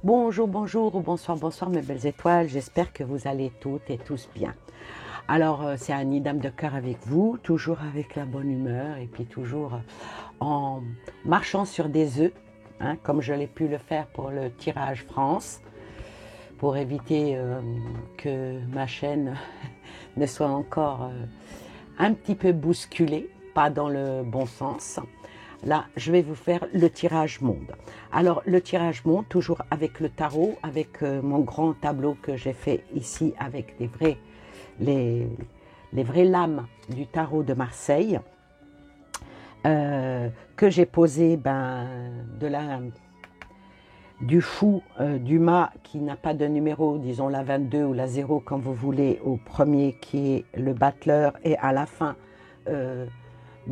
Bonjour, bonjour ou bonsoir, bonsoir mes belles étoiles. J'espère que vous allez toutes et tous bien. Alors, c'est Annie, dame de cœur avec vous, toujours avec la bonne humeur et puis toujours en marchant sur des œufs, hein, comme je l'ai pu le faire pour le tirage France, pour éviter que ma chaîne ne soit encore un petit peu bousculée, pas dans le bon sens. Là, je vais vous faire le tirage monde. Alors, le tirage monde, toujours avec le tarot, avec mon grand tableau que j'ai fait ici avec les vraies lames du tarot de Marseille, que j'ai posé du fou, du mât qui n'a pas de numéro, disons la 22 ou la 0 quand vous voulez, au premier qui est le battleur et à la fin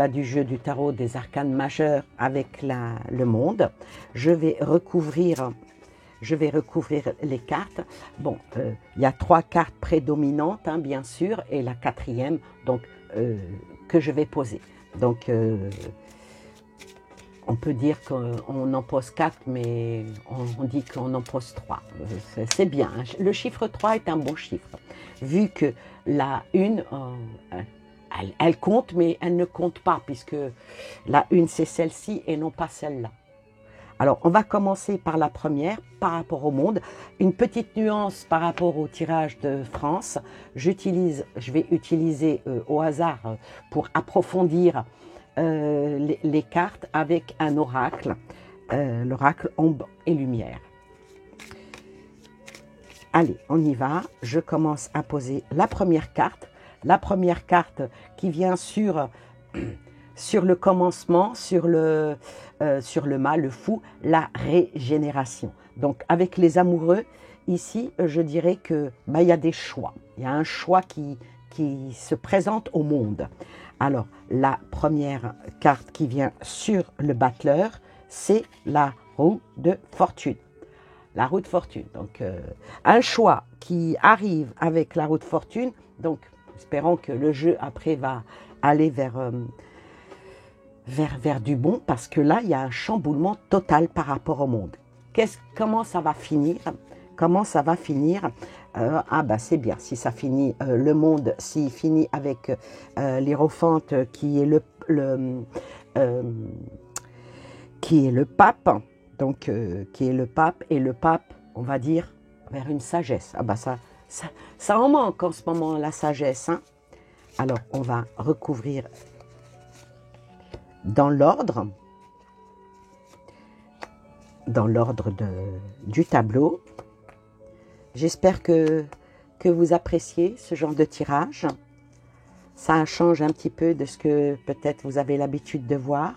du jeu du tarot des arcanes majeurs avec le monde. Je vais recouvrir les cartes. Bon, il y a 3 cartes prédominantes, hein, bien sûr, et la 4e, donc, que je vais poser. Donc, on peut dire qu'on en pose 4, mais on dit qu'on en pose 3. C'est bien. Le chiffre 3 est un bon chiffre, vu que la 1... elle compte, mais elle ne compte pas, puisque la 1, c'est celle-ci et non pas celle-là. Alors, on va commencer par la première, par rapport au monde. Une petite nuance par rapport au tirage de France. Je vais utiliser au hasard pour approfondir les cartes avec un oracle, l'oracle ombre et lumière. Allez, on y va. Je commence à poser la première carte. La première carte qui vient sur le commencement, sur le mât, le fou, la régénération. Donc, avec les amoureux, ici, je dirais que il y a des choix. Il y a un choix qui se présente au monde. Alors, la première carte qui vient sur le battleur, c'est la roue de fortune. La roue de fortune. Donc, un choix qui arrive avec la roue de fortune. Donc, espérons que le jeu après va aller vers du bon, parce que là, il y a un chamboulement total par rapport au monde. Comment ça va finir? Comment ça va finir? C'est bien, si ça finit, le monde, s'il finit avec l'Hiérophante qui est le pape, donc qui est le pape, et le pape, on va dire, vers une sagesse. Ça en manque en ce moment, la sagesse, hein? Alors, on va recouvrir dans l'ordre du tableau. J'espère que vous appréciez ce genre de tirage. Ça change un petit peu de ce que peut-être vous avez l'habitude de voir,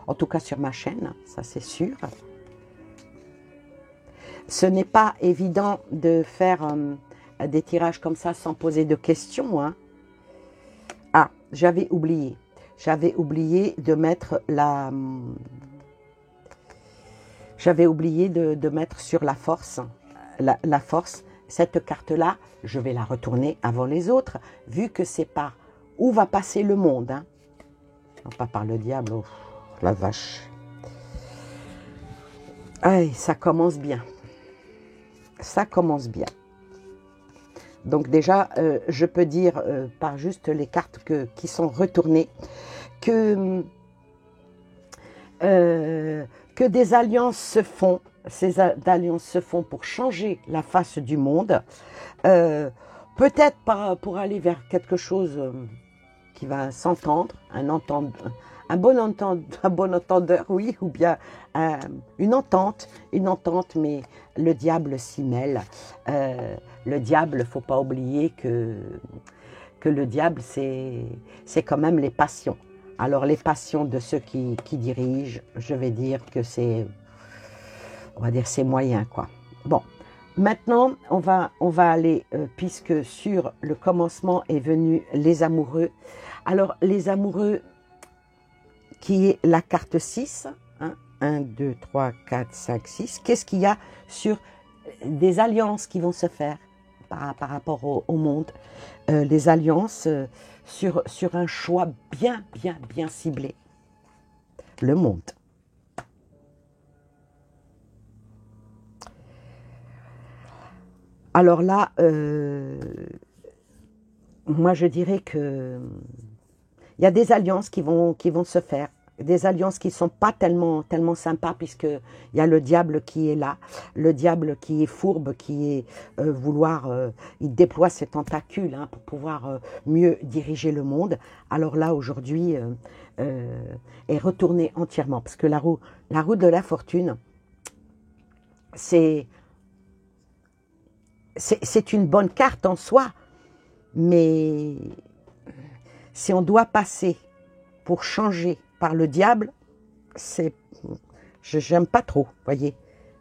en tout cas sur ma chaîne, ça c'est sûr. Ce n'est pas évident de faire des tirages comme ça sans poser de questions, hein. Ah, j'avais oublié de mettre de mettre sur la force, la force. Cette carte-là, je vais la retourner avant les autres, vu que c'est par où va passer le monde, hein. Non, pas par le diable, oh, la vache. Aïe, ça commence bien. Ça commence bien. Donc déjà, je peux dire par juste les cartes qui sont retournées que des alliances se font. Ces alliances se font pour changer la face du monde. Peut-être pour aller vers quelque chose qui va s'entendre, un bon entendeur, oui, ou bien une entente, mais le diable s'y mêle. Le diable, il ne faut pas oublier que le diable, c'est quand même les passions. Alors, les passions de ceux qui dirigent, je vais dire que c'est moyen, quoi. Bon, maintenant, on va aller, puisque sur le commencement est venu les amoureux. Alors, les amoureux, qui est la carte 6, hein, 1, 2, 3, 4, 5, 6. Qu'est-ce qu'il y a sur des alliances qui vont se faire par rapport au monde? Les alliances sur un choix bien ciblé. Le monde. Alors là, moi je dirais que il y a des alliances qui vont se faire. Des alliances qui ne sont pas tellement sympas, puisqu'il y a le diable qui est là, le diable qui est fourbe, qui est il déploie ses tentacules pour pouvoir mieux diriger le monde. Alors là, aujourd'hui, est retournée entièrement, parce que la roue de la fortune, c'est une bonne carte en soi, mais si on doit passer pour changer par le diable, j'aime pas trop, voyez.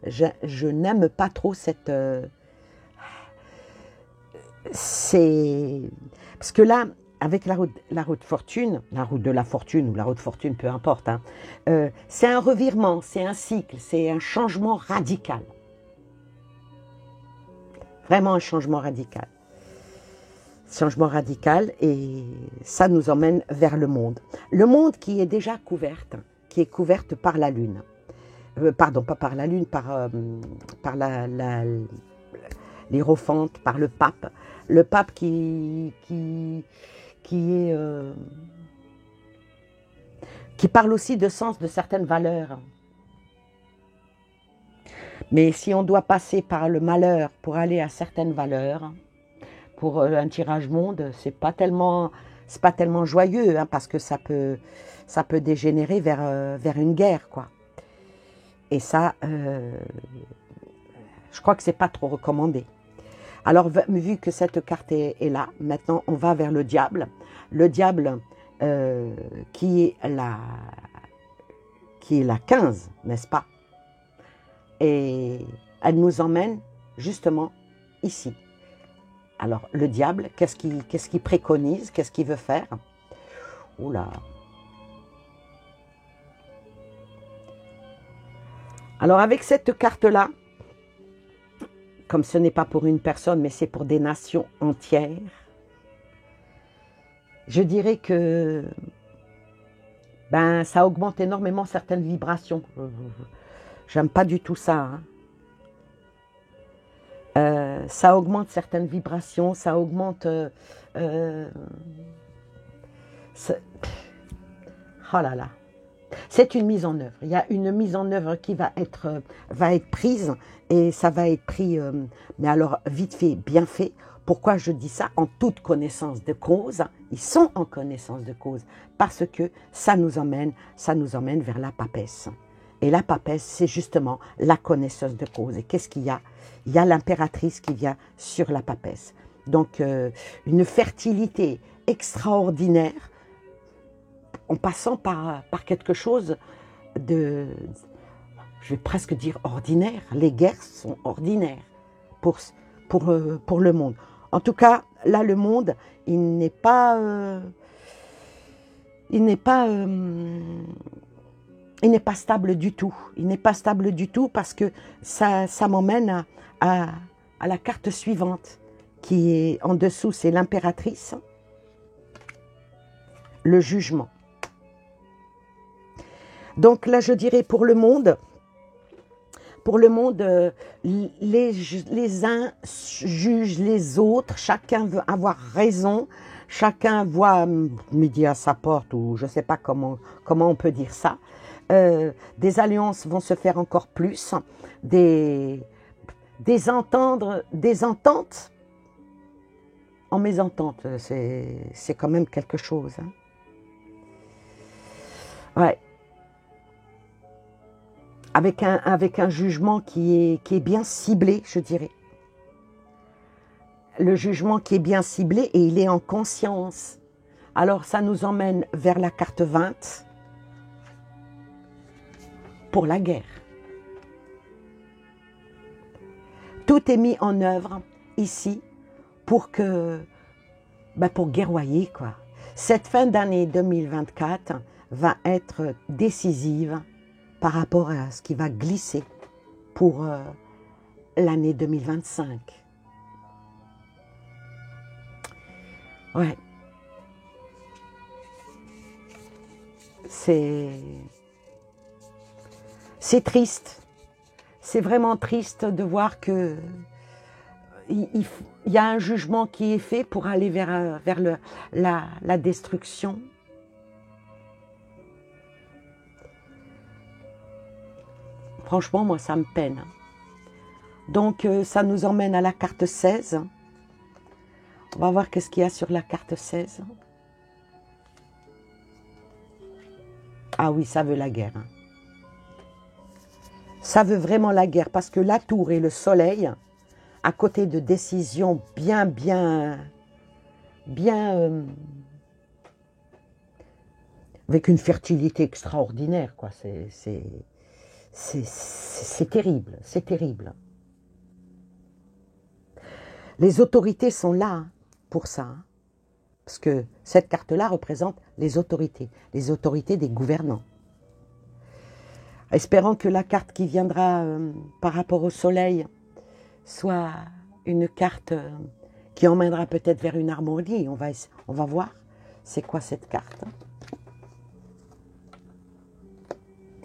Je n'aime pas trop cette... parce que là, avec la roue de fortune, la roue de la fortune ou la roue de fortune, peu importe, c'est un revirement, c'est un cycle, c'est un changement radical. Vraiment un changement radical. Changement radical, et ça nous emmène vers le monde. Le monde qui est déjà couverte par la Lune. Pardon, pas par la Lune, par l'Hiérophante, par le pape. Le pape qui parle aussi de sens de certaines valeurs. Mais si on doit passer par le malheur pour aller à certaines valeurs, pour un tirage monde, c'est pas tellement joyeux, parce que ça peut dégénérer vers une guerre, quoi. Et ça, je crois que c'est pas trop recommandé. Alors, vu que cette carte est là, maintenant on va vers le diable. Le diable qui est la 15, n'est-ce pas? Et elle nous emmène justement ici. Alors, le diable, qu'est-ce qu'il préconise? Qu'est-ce qu'il veut faire? Oula. Alors, avec cette carte-là, comme ce n'est pas pour une personne, mais c'est pour des nations entières, je dirais que ça augmente énormément certaines vibrations. J'aime pas du tout ça, ça augmente certaines vibrations, ça augmente... oh là là. C'est une mise en œuvre. Il y a une mise en œuvre qui va être prise, et ça va être pris, mais alors vite fait, bien fait. Pourquoi je dis ça? En toute connaissance de cause. Ils sont en connaissance de cause, parce que ça nous emmène vers la papesse. Et la papesse, c'est justement la connaissance de cause. Et qu'est-ce qu'il y a? Il y a l'impératrice qui vient sur la papesse. Donc, une fertilité extraordinaire, en passant par quelque chose de, je vais presque dire ordinaire. Les guerres sont ordinaires pour le monde. En tout cas, là, le monde, il n'est pas stable du tout. Il n'est pas stable du tout, parce que ça m'emmène à la carte suivante, qui est en dessous, c'est l'impératrice, le jugement. Donc là, je dirais pour le monde, les uns jugent les autres, chacun veut avoir raison, chacun voit midi à sa porte, ou je ne sais pas comment on peut dire ça. Des alliances vont se faire encore plus, des ententes en mésentente, c'est quand même quelque chose. Ouais. Avec un jugement qui est bien ciblé, je dirais. Le jugement qui est bien ciblé, et il est en conscience. Alors ça nous emmène vers la carte 20, pour la guerre. Tout est mis en œuvre ici pour guerroyer, quoi. Cette fin d'année 2024 va être décisive par rapport à ce qui va glisser pour l'année 2025. Ouais. C'est triste. C'est vraiment triste de voir que il y a un jugement qui est fait pour aller vers la destruction. Franchement, moi, ça me peine. Donc, ça nous emmène à la carte 16. On va voir qu'est-ce qu'il y a sur la carte 16. Ah oui, ça veut la guerre. Hein. Ça veut vraiment la guerre, parce que la tour et le soleil, à côté de décisions bien, avec une fertilité extraordinaire, quoi. C'est terrible, c'est terrible. Les autorités sont là hein, pour ça. Hein, parce que cette carte-là représente les autorités des gouvernants. Espérons que la carte qui viendra par rapport au soleil soit une carte qui emmènera peut-être vers une harmonie. On va voir c'est quoi cette carte.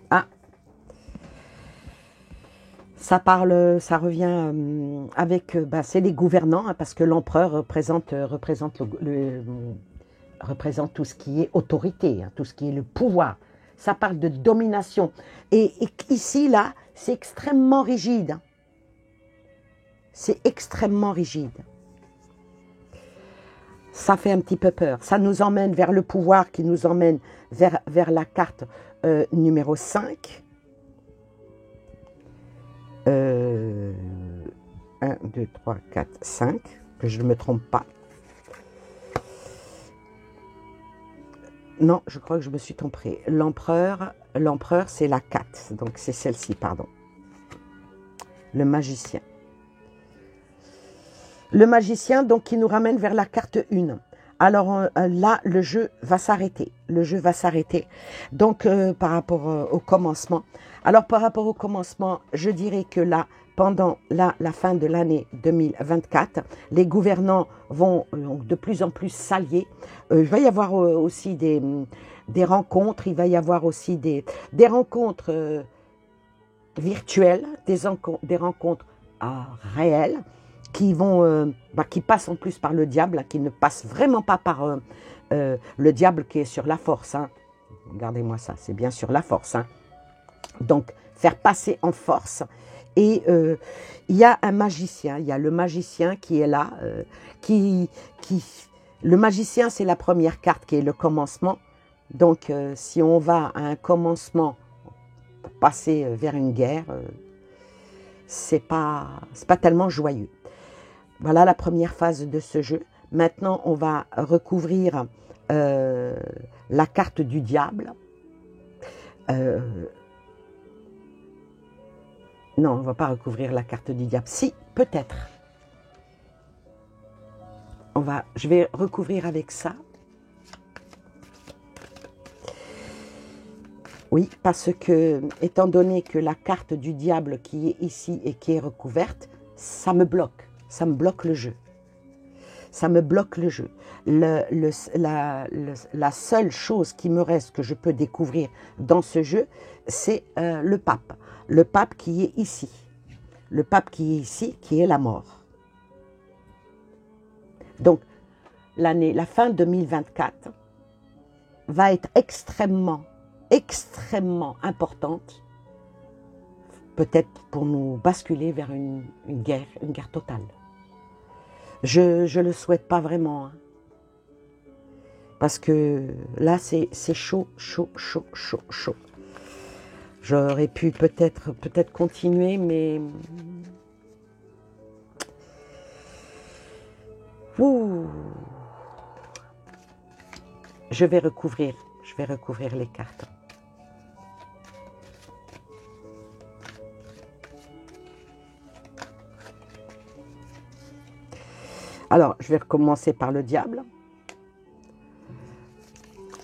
Ah, ça revient avec, c'est les gouvernants, hein, parce que l'empereur représente tout ce qui est autorité, hein, tout ce qui est le pouvoir. Ça parle de domination. Et ici, là, c'est extrêmement rigide. Hein. C'est extrêmement rigide. Ça fait un petit peu peur. Ça nous emmène vers le pouvoir qui nous emmène vers la carte numéro 5. 1, 2, 3, 4, 5. Que je ne me trompe pas. Non, je crois que je me suis trompée. L'empereur, c'est la 4. Donc, c'est celle-ci, pardon. Le magicien. Le magicien, donc, qui nous ramène vers la carte 1. Alors là, le jeu va s'arrêter. Le jeu va s'arrêter. Donc, par rapport au commencement. Alors, par rapport au commencement, je dirais que là, pendant la fin de l'année 2024, les gouvernants vont de plus en plus s'allier. Il va y avoir aussi des rencontres. Il va y avoir aussi des rencontres virtuelles, des rencontres réelles, qui vont, qui passent en plus par le diable, qui ne passent vraiment pas par le diable qui est sur la force. Hein. Regardez-moi ça, c'est bien sur la force. Hein. Donc, faire passer en force. Et il y a un magicien, il y a le magicien qui est là. Le magicien, c'est la première carte qui est le commencement. Donc, si on va à un commencement, pour passer vers une guerre, c'est pas tellement joyeux. Voilà la première phase de ce jeu. Maintenant, on va recouvrir la carte du diable. Non, on ne va pas recouvrir la carte du diable. Si, peut-être. Je vais recouvrir avec ça. Oui, parce que, étant donné que la carte du diable qui est ici et qui est recouverte, ça me bloque. Ça me bloque le jeu. Ça me bloque le jeu. La seule chose qui me reste que je peux découvrir dans ce jeu, c'est le pape. Le pape qui est ici. Le pape qui est ici, qui est la mort. Donc, la fin 2024 va être extrêmement importante, peut-être pour nous basculer vers une guerre totale. Je le souhaite pas vraiment, hein. Parce que là, c'est chaud. J'aurais pu peut-être continuer, mais... Ouh. Je vais recouvrir les cartes. Alors, je vais recommencer par le diable.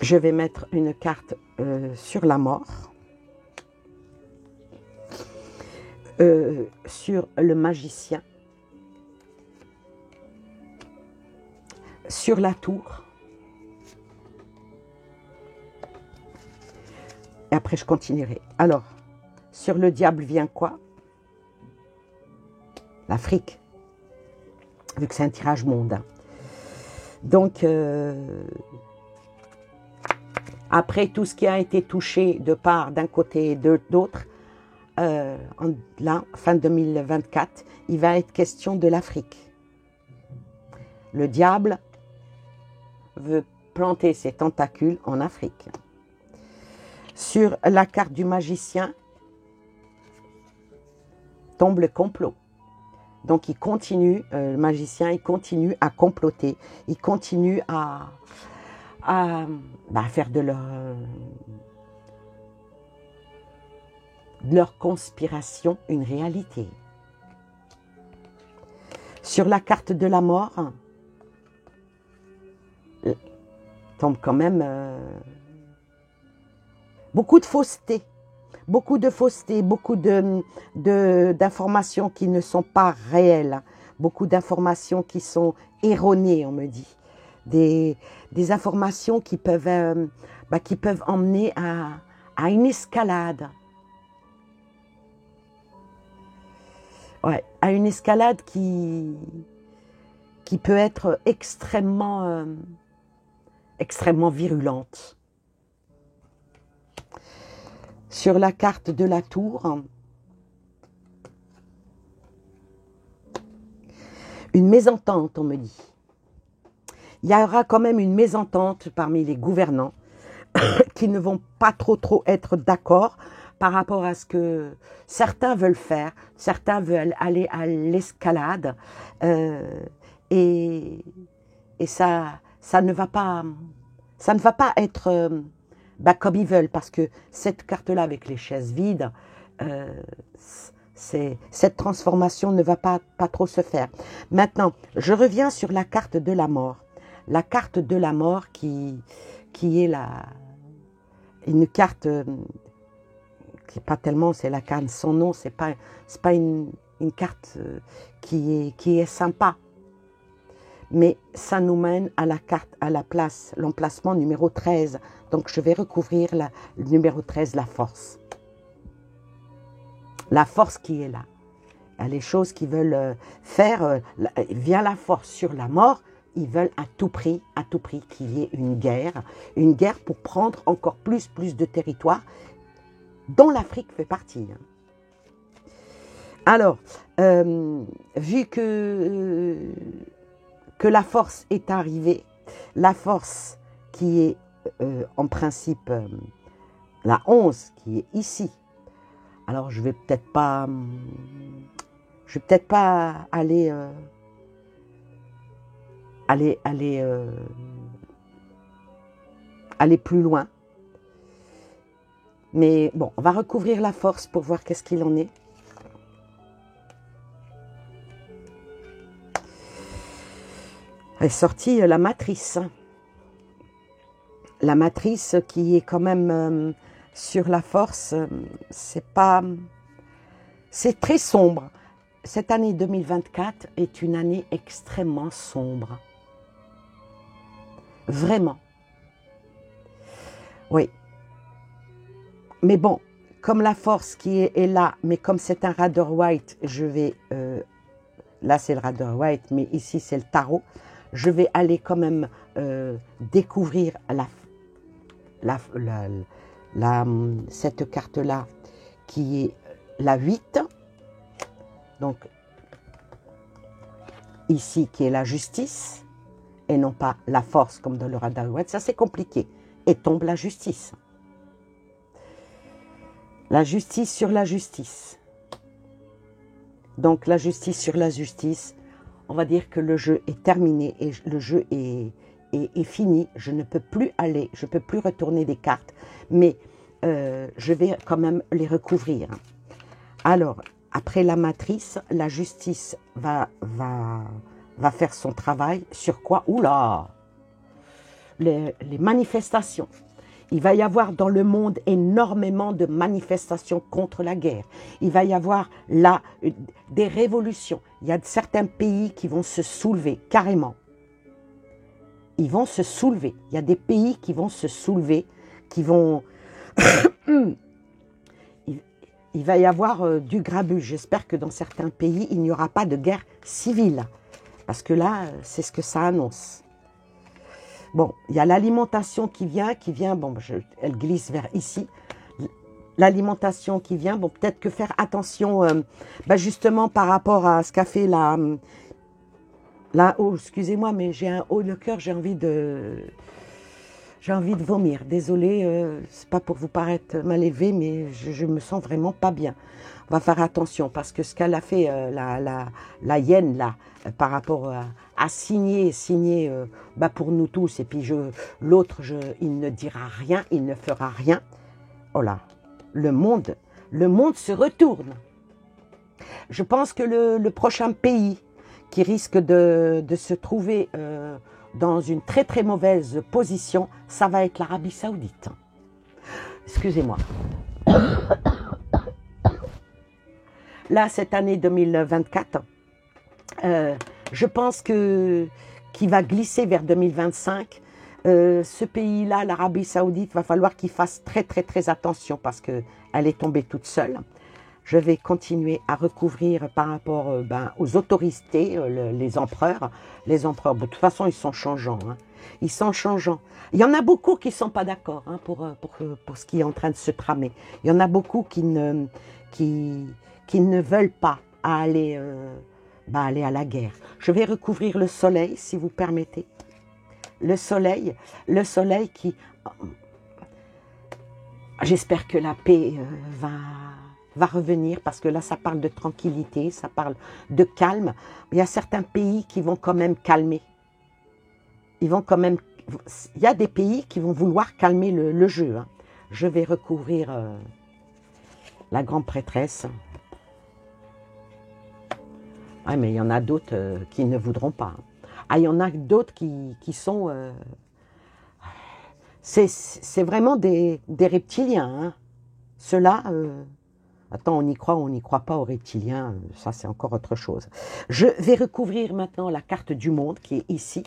Je vais mettre une carte sur la mort. Sur le magicien. Sur la tour. Et après, je continuerai. Alors, sur le diable vient quoi? L'Afrique. vu que c'est un tirage monde. Hein. Donc, après tout ce qui a été touché de part d'un côté et de d'autre, là, fin 2024, il va être question de l'Afrique. Le diable veut planter ses tentacules en Afrique. Sur la carte du magicien, tombe le complot. Donc il continue, le magicien, il continue à comploter, il continue à faire de leur conspiration une réalité. Sur la carte de la mort, tombe quand même beaucoup de fausseté. Beaucoup d'informations qui ne sont pas réelles, beaucoup d'informations qui sont erronées, on me dit. Des informations qui peuvent emmener à une escalade. Ouais, à une escalade qui peut être extrêmement virulente. Sur la carte de la tour, une mésentente, on me dit. Il y aura quand même une mésentente parmi les gouvernants qui ne vont pas trop être d'accord par rapport à ce que certains veulent faire. Certains veulent aller à l'escalade et ça ne va pas être comme ils veulent, parce que cette carte-là avec les chaises vides, cette transformation ne va pas trop se faire. Maintenant, je reviens sur la carte de la mort. La carte de la mort qui est une carte qui n'est pas tellement, c'est la carte sans nom, c'est pas une carte qui est sympa. Mais ça nous mène à la carte, à la place, l'emplacement numéro 13. Donc je vais recouvrir le numéro 13, la force. La force qui est là. Il y a les choses qu'ils veulent faire via la force sur la mort. Ils veulent à tout prix qu'il y ait une guerre pour prendre encore plus de territoire, dont l'Afrique fait partie. Alors, vu que la force est arrivée, la force qui est en principe la 11 qui est ici. Alors je vais peut-être pas aller plus loin. Mais bon, on va recouvrir la force pour voir qu'est-ce qu'il en est. Est sortie la matrice. La matrice qui est quand même sur la force, c'est très sombre. Cette année 2024 est une année extrêmement sombre. Vraiment. Oui. Mais bon, comme la force qui est là, mais comme c'est un Rider White, je vais... là, c'est le Rider White, mais ici, c'est le tarot. Je vais aller quand même découvrir cette carte-là, qui est la 8. Donc, ici, qui est la justice, et non pas la force, comme dans le Rider White. Ça, c'est compliqué. Et tombe la justice. La justice sur la justice. Donc, la justice sur la justice, on va dire que le jeu est terminé et le jeu est fini. Je ne peux plus aller, je ne peux plus retourner des cartes, mais je vais quand même les recouvrir. Alors, après la matrice, la justice va faire son travail. Sur quoi? Oula! Les manifestations. Il va y avoir dans le monde énormément de manifestations contre la guerre. Il va y avoir là des révolutions. Il y a certains pays qui vont se soulever, carrément. Ils vont se soulever. Il y a des pays qui vont se soulever, qui vont... Il va y avoir du grabuge. J'espère que dans certains pays, il n'y aura pas de guerre civile. Parce que là, c'est ce que ça annonce. Bon, il y a l'alimentation qui vient, bon, elle glisse vers ici. L'alimentation qui vient, bon, peut-être que faire attention, justement par rapport à ce qu'a fait oh, excusez-moi, mais j'ai un haut de cœur, j'ai envie de vomir. Désolée, c'est pas pour vous paraître mal élevé, mais je me sens vraiment pas bien. On va faire attention parce que ce qu'elle a fait, la hyène là, par rapport à signer pour nous tous, et puis l'autre, il ne dira rien, il ne fera rien. Oh là, le monde se retourne. Je pense que le prochain pays qui risque de se trouver dans une très très mauvaise position, ça va être l'Arabie Saoudite. Excusez-moi. Là, cette année 2024, je pense qu'il va glisser vers 2025. Ce pays-là, l'Arabie Saoudite, va falloir qu'il fasse très très très attention parce qu'elle est tombée toute seule. Je vais continuer à recouvrir par rapport aux autorités, les empereurs. Les empereurs, de toute façon, ils sont changeants. Hein. Ils sont changeants. Il y en a beaucoup qui ne sont pas d'accord pour ce qui est en train de se tramer. Il y en a beaucoup qui ne veulent pas aller à la guerre. Je vais recouvrir le soleil, si vous permettez. Le soleil qui... J'espère que la paix va revenir, parce que là, ça parle de tranquillité, ça parle de calme. Il y a certains pays qui vont quand même calmer. Il y a des pays qui vont vouloir calmer le jeu. Hein. Je vais recouvrir la grande prêtresse. Ah, mais il y en a d'autres qui ne voudront pas. Ah, il y en a d'autres qui sont... c'est vraiment des reptiliens. Hein. Ceux-là... Attends, on n'y croit pas aux reptiliens, ça c'est encore autre chose. Je vais recouvrir maintenant la carte du monde qui est ici,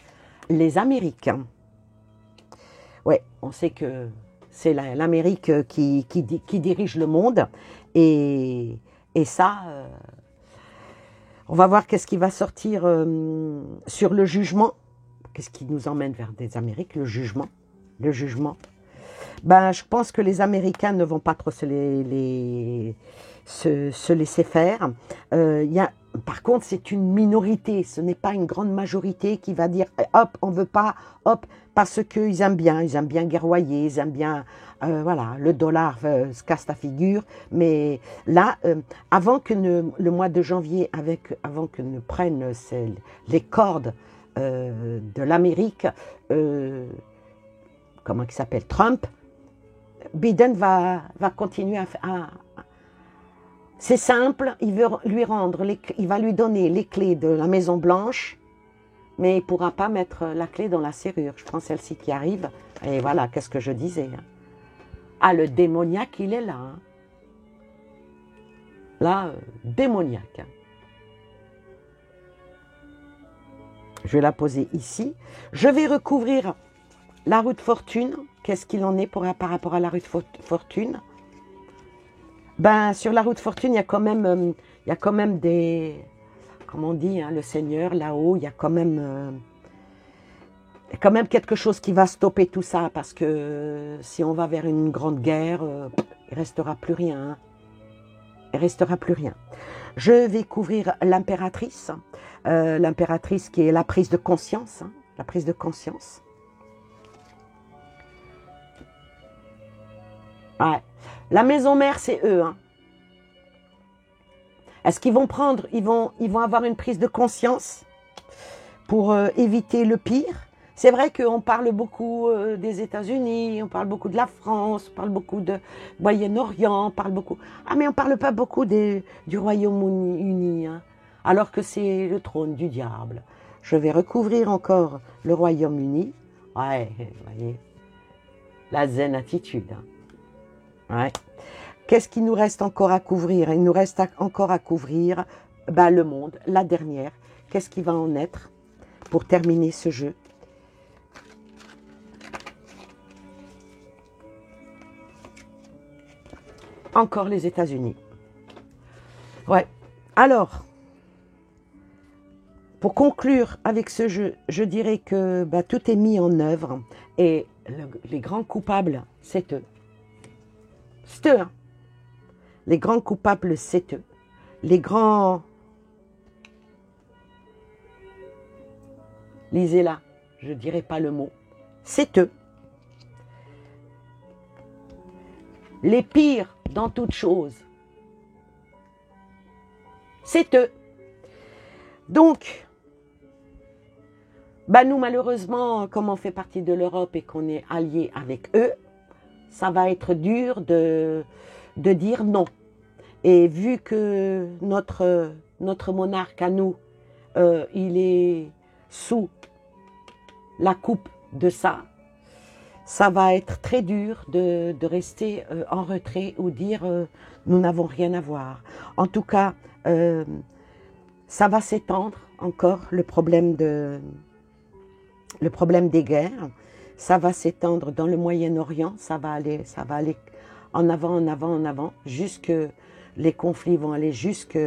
les Américains. Ouais, on sait que c'est l'Amérique qui dirige le monde, et ça, on va voir qu'est-ce qui va sortir sur le jugement. Qu'est-ce qui nous emmène vers des Amériques, le jugement. Je pense que les Américains ne vont pas trop se laisser faire. Par contre, c'est une minorité, ce n'est pas une grande majorité qui va dire « hop, on ne veut pas, hop », parce qu'ils aiment bien guerroyer, ils aiment bien, voilà, le dollar se casse la figure. Mais là, avant que le mois de janvier, avant que ne prennent les cordes de l'Amérique, comment il s'appelle, Trump, Biden va continuer à c'est simple, il va lui donner les clés de la Maison Blanche, mais il ne pourra pas mettre la clé dans la serrure. Je prends celle-ci qui arrive, et voilà, qu'est-ce que je disais. Hein. Ah, le démoniaque, il est là. Hein. Là, démoniaque. Hein. Je vais la poser ici. Je vais recouvrir la roue de fortune. Qu'est-ce qu'il en est par rapport à la roue de fortune? Sur la roue de fortune, il y a quand même des... Comment on dit, hein, le Seigneur, là-haut, il y a quand même quelque chose qui va stopper tout ça, parce que si on va vers une grande guerre, il ne restera plus rien. Hein. Il ne restera plus rien. Je vais couvrir l'impératrice. L'impératrice qui est la prise de conscience. Hein, la prise de conscience. Ouais. La maison mère, c'est eux. Hein. Est-ce qu'ils vont ils vont avoir une prise de conscience pour éviter le pire? C'est vrai qu'on parle beaucoup des États-Unis, on parle beaucoup de la France, on parle beaucoup de Moyen-Orient, on parle beaucoup... Ah, mais on ne parle pas beaucoup du Royaume-Uni, hein, alors que c'est le trône du diable. Je vais recouvrir encore le Royaume-Uni. Ouais, vous voyez, la zen attitude. Hein. Ouais. Qu'est-ce qu'il nous reste encore à couvrir? Il nous reste encore à couvrir le monde, la dernière. Qu'est-ce qui va en être pour terminer ce jeu? Encore les États-Unis. Ouais. Alors, Pour conclure avec ce jeu, je dirais que tout est mis en œuvre et les grands coupables, c'est eux. C'est eux, hein. Les grands coupables, c'est eux. Les grands... Lisez-la, je ne dirai pas le mot. C'est eux. Les pires dans toute chose, c'est eux. Donc, nous malheureusement, comme on fait partie de l'Europe et qu'on est alliés avec eux, ça va être dur de dire non. Et vu que notre monarque à nous, il est sous la coupe de ça, ça va être très dur de rester en retrait ou dire nous n'avons rien à voir. En tout cas, ça va s'étendre encore, le problème des guerres. Ça va s'étendre dans le Moyen-Orient, ça va aller en avant, jusque les conflits vont aller jusque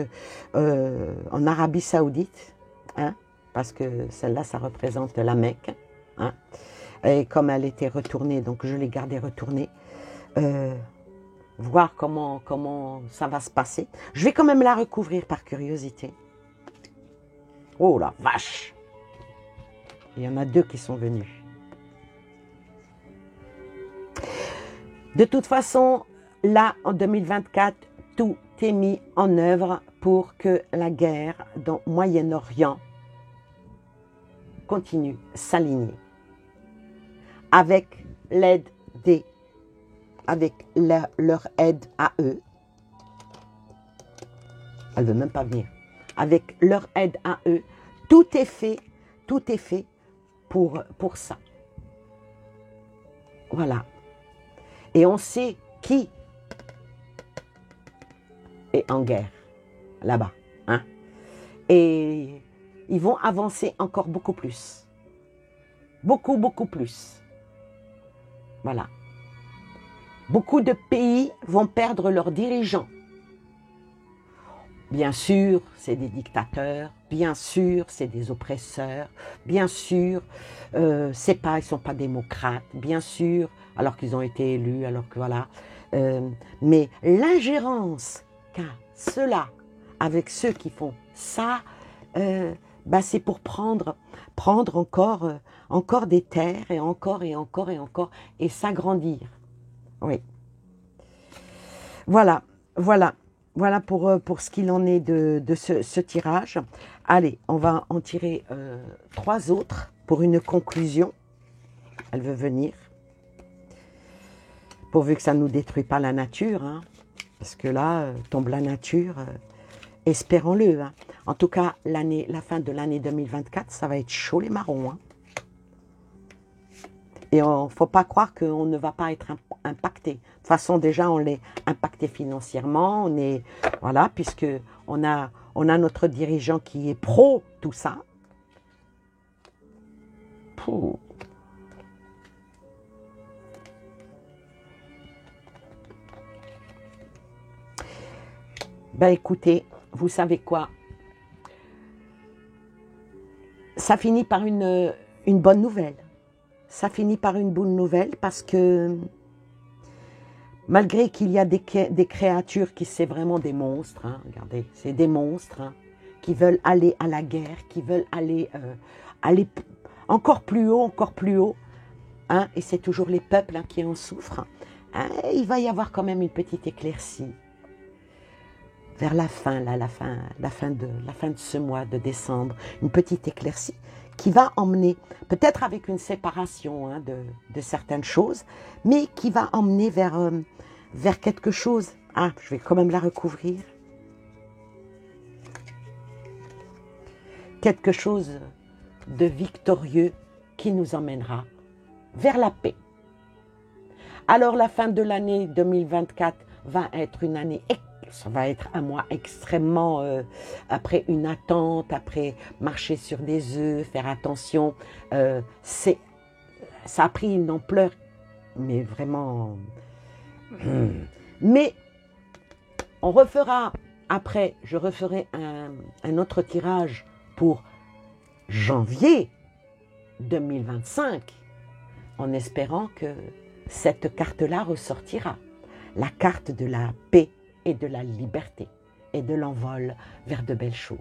en Arabie Saoudite, hein, parce que celle-là, ça représente la Mecque, hein. Et comme elle était retournée, donc je l'ai gardée retournée, voir comment ça va se passer. Je vais quand même la recouvrir par curiosité. Oh la vache! Il y en a 2 qui sont venus. De toute façon, là, en 2024, tout est mis en œuvre pour que la guerre dans le Moyen-Orient continue s'aligner. Avec l'aide avec leur aide à eux. Elle ne veut même pas venir. Avec leur aide à eux, tout est fait pour ça. Voilà. Et on sait qui est en guerre là-bas, hein. Et ils vont avancer encore beaucoup plus. Beaucoup plus. Voilà. Beaucoup de pays vont perdre leurs dirigeants. Bien sûr, c'est des dictateurs. Bien sûr, c'est des oppresseurs. Bien sûr, ils ne sont pas démocrates. Bien sûr, alors qu'ils ont été élus, alors que voilà. Mais l'ingérence qu'a cela avec ceux qui font ça, c'est pour prendre encore des terres et encore et s'agrandir. Oui. Voilà pour ce qu'il en est de ce tirage. Allez, on va en tirer 3 autres pour une conclusion. Elle veut venir. Pourvu que ça ne nous détruit pas la nature, hein, parce que là, tombe la nature, espérons-le. Hein. En tout cas, la fin de l'année 2024, ça va être chaud les marrons. Hein. Et il ne faut pas croire qu'on ne va pas être impacté. De toute façon, déjà, on l'est impacté financièrement. On est, voilà, puisque on a notre dirigeant qui est pro tout ça. Pouh. Écoutez, vous savez quoi? Ça finit par une bonne nouvelle. Ça finit par une bonne nouvelle parce que malgré qu'il y a des créatures qui c'est vraiment des monstres, hein, regardez, c'est des monstres hein, qui veulent aller à la guerre, qui veulent aller encore plus haut, hein, et c'est toujours les peuples hein, qui en souffrent. Hein, il va y avoir quand même une petite éclaircie vers la fin, là, la fin de ce mois de décembre, une petite éclaircie qui va emmener, peut-être avec une séparation hein, de certaines choses, mais qui va emmener vers quelque chose. Ah, je vais quand même la recouvrir. Quelque chose de victorieux qui nous emmènera vers la paix. Alors la fin de l'année 2024 va être une année ça va être un mois extrêmement, après une attente, après marcher sur des œufs, faire attention. Ça a pris une ampleur, mais vraiment... Mais on refera, après, je referai un autre tirage pour janvier 2025, en espérant que cette carte-là ressortira. La carte de la paix et de la liberté et de l'envol vers de belles choses.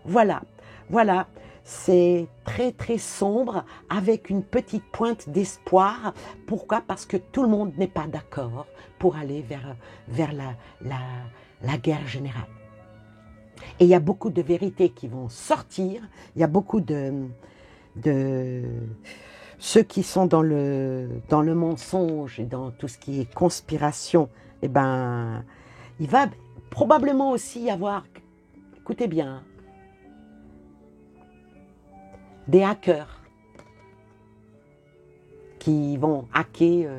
Voilà, voilà, c'est très très sombre avec une petite pointe d'espoir. Pourquoi? Parce que tout le monde n'est pas d'accord pour aller vers la guerre générale. Et il y a beaucoup de vérités qui vont sortir, il y a beaucoup de ceux qui sont dans le mensonge et dans tout ce qui est conspiration, eh ben, il va probablement aussi y avoir, écoutez bien, des hackers qui vont hacker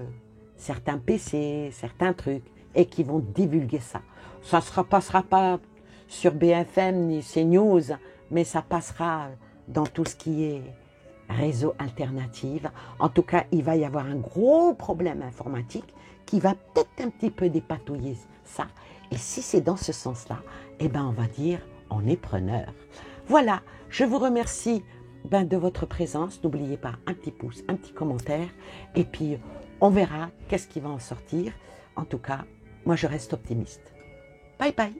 certains PC, certains trucs, et qui vont divulguer ça. Ça ne passera pas sur BFM ni CNews, mais ça passera dans tout ce qui est réseau alternatif. En tout cas, il va y avoir un gros problème informatique qui va peut-être un petit peu dépatouiller ça. Et si c'est dans ce sens-là, eh ben on va dire, on est preneur. Voilà, je vous remercie de votre présence. N'oubliez pas un petit pouce, un petit commentaire. Et puis, on verra qu'est-ce qui va en sortir. En tout cas, moi, je reste optimiste. Bye bye.